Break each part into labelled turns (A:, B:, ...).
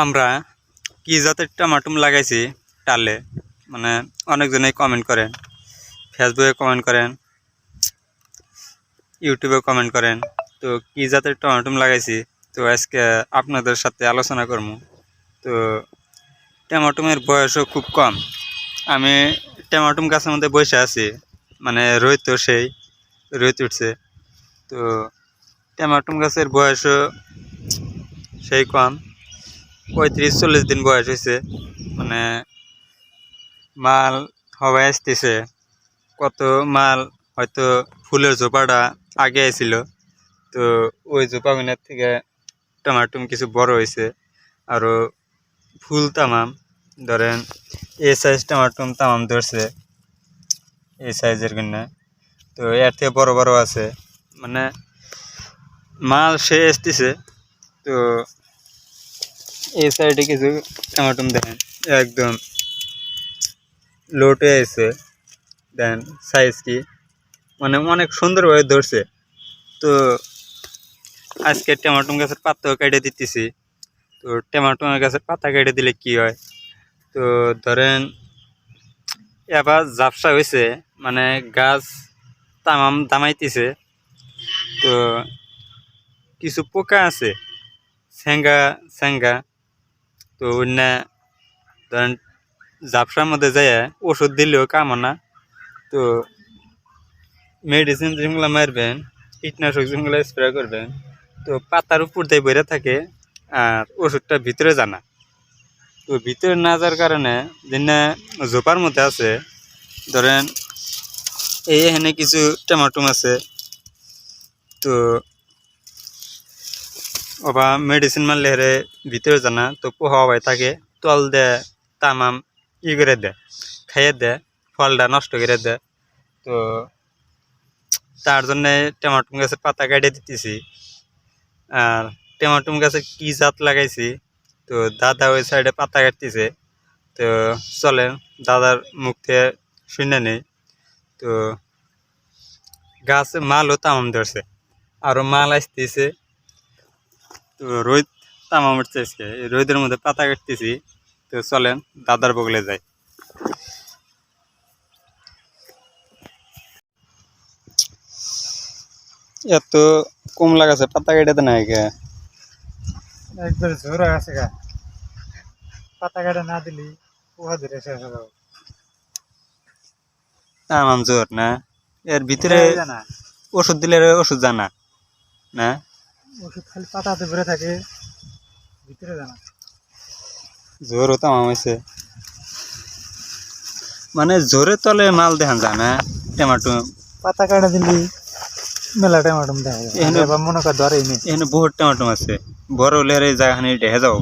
A: আমরা কি জাতের টমাটম লাগাইছি টালে, মানে অনেকজনেই কমেন্ট করেন, ফেসবুকে কমেন্ট করেন, ইউটিউবে কমেন্ট করেন। তো কি জাতের টমাটম লাগাইছি, তো আজকে আপনাদের সাথে আলোচনা করবো। তো টমাটমের বয়সও খুব কম। আমি টমাটম গাছের মধ্যে বসে আছি, মানে রোদ তো সেই রোদ উঠছে। তো টমাটম গাছের বয়সও সেই কম, 35-40 দিন বয়স হয়েছে। মানে মাল হওয়াই আসতেছে, কত মাল হয়তো ফুলের ঝোপাটা আগে আইছিল, তো ওই ঝোপাগুলোর থেকে টমাটম কিছু বড় হয়েছে। আরও ফুল তামাম ধরেন এই সাইজ টমাটম তামাম ধরছে এই সাইজের জন্য। তো এর থেকে বড় বড় আছে, মানে মাল সে আসতেছে। তো এই সাইডে কিছু টমাটম দেখেন একদম লোটে আছে, দেন সাইজ কি, মানে অনেক সুন্দরভাবে ধরছে। তো আজকে টমাটম গাছের পাতাও কেটে দিতেছি। তো টমাটম গাছের পাতা কেটে দিলে কি হয়, তো ধরেন এবার ঝাপসা হয়েছে, মানে গাছ তামাম দামাইতেছে। তো কিছু পোকা আছে স্যাঙ্গা স্যাঙ্গা, তো অন্য ধরেন ঝাপসার মধ্যে যায় ওষুধ দিলেও কাম না। তো মেডিসিন যেগুলো মারবেন, কীটনাশক যেগুলো স্প্রে করবেন, তো পাতার উপর দিয়ে বেড়ে থাকে আর ওষুধটা ভিতরে জানা। তো ভিতরে না যাওয়ার কারণে যেন ঝোপার মধ্যে আছে, ধরেন এই এখানে কিছু টমাটম আছে, তো ওবা মেডিসিন মারলে হেরে ভিতরে জানা, তো পোহা হয়ে থাকে, তল দেয় তামাম করে দেয়, খাইয়ে দেয়, ফলটা নষ্ট করে দেয়। তো তার জন্যে টমাটম গাছের পাতা কেটে দিতেছি। আর টমাটম গাছে কি জাত লাগাইছি, তো দাদা ওই সাইডে পাতা কাটতেছে। তো চলেন দাদার মুখ থেকে শুনে নেই। তো গাছে মালও তামাম ধরছে, আরও মাল আসতেছে। তো রোদ তামাম উঠছে আজকে, এই রোদের মধ্যে পাতা কাটতেছি। তো চলেন দাদার বগলে যাই। এত কম লাগাছে, পাতা কেটে দেয় না
B: একবার জোর আছে গা, পাতা কাটা না দিলি পোহা ধরে শেষ হবে।
A: তামাম জোর না, এর ভিতরে
B: জানা
A: ওষুধ দিলে ওষুধ জানা না,
B: ওষুধ খালি পাতাতে ভরে থাকে, ভিতরে জানা
A: জোরও তামাম হয়েছে। মানে জোরে তলে মাল দেখান যায় না টমাটো।
B: পাতা কাটা দিলি মেলা টমাটম দেখা যায়,
A: এখানে
B: এবার মনে কর ধরেই নেই।
A: এখানে বহুত টমাটো আছে, বড় হলে আর এই জায়গাখানি ঢেকে যাবো।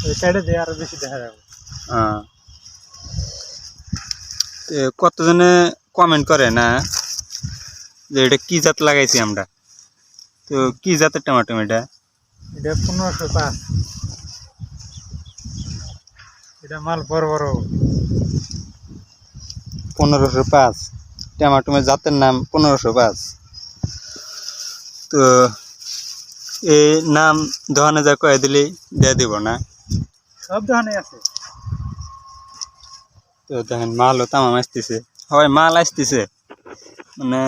B: ওই সাইডে দিয়ে আরো বেশি দেখা যাবে।
A: কতজনে কমেন্ট করে না যে এটা কি জাত লাগাইছি আমরা। তো কি জাতের টমাটো এটা?
B: এটা 1505, এটা মাল বড় বড়।
A: 1505 টমাটোমের জাতের নাম 1505। তো এই নাম দোকানে যা কয়ে দিলেই দিয়ে দিব না।
B: সব দোকানে আছে।
A: তো দেখেন মালও তামাম আসতেছে, হয় মাল আসতেছে, মানে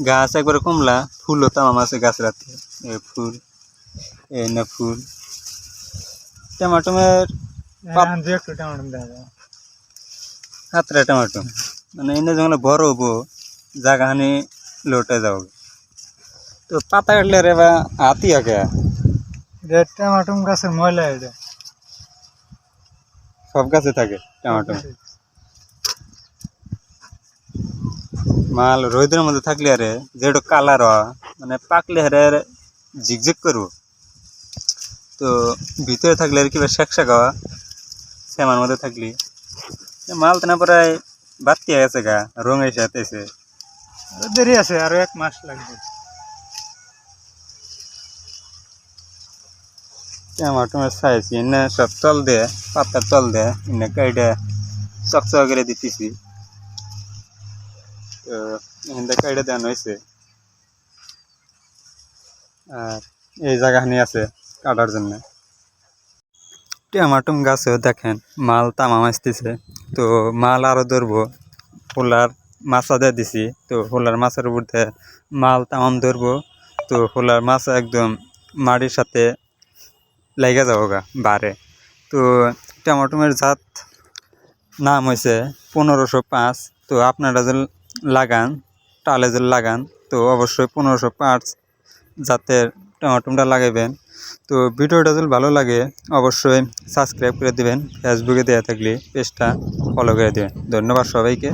A: গাছ একবারে কমলা, ফুলও তামাম আছে গাছের হাতে। ফুল এই না ফুল টমাটোমের
B: দু একটু টমাটম দেখা যায়।
A: সাতটা টমাটো, মানে এনে যখন বড় হবো জায়গাখানি লোটে যাবো। তো পাতা কাটলে রে বা হাতি আঁকে
B: এটা টমাটম গাছের ময়লা, এটা
A: সব গাছে থাকে টমাটো। মাল রোদের মধ্যে থাকলে আরে যেটা কালার হয়, মানে পাকলে হারে ঝিকঝিক করবো। তো ভিতরে থাকলে আর কিবা শেক শেক হওয়া, শ্যামার মধ্যে থাকলি মাল তো না প্রায় বাড়তি গেছে গা, রঙ এসে হাতেছে।
B: দেরি আছে, আরো 1 মাস লাগবে।
A: টমাটোমের সাইজ এনে সব তল দেয়, পাতার তল দেয় এনে কাইডে চকচক করে দিতেছি। তো এখানটা কাইডে দেওয়ানো হয়েছে। আর এই জায়গাখানি আছে কাটার জন্য। টমাটম গাছেও দেখেন মাল তামাম আসতেছে। তো মাল আরও ধরবো, হোলার মাছা দিয়ে দিছি। তো হোলার মাছের উপর দিয়ে মাল তামাম ধরবো। তো হোলার মাছ একদম মাটির সাথে লেগে যাবো গা বারে। তো টমাটমের জাত নাম হয়েছে 1505। তো আপনারা যদি লাগান, টালে যদি লাগান, তো অবশ্যই 1505 জাতের টমাটমটা লাগাইবেন। তো ভিডিওটা যদি ভালো লাগে অবশ্যই সাবস্ক্রাইব করে দিবেন, ফেসবুকে দেওয়া থাকলে পেজটা ফলো করে দেবেন। ধন্যবাদ সবাইকে।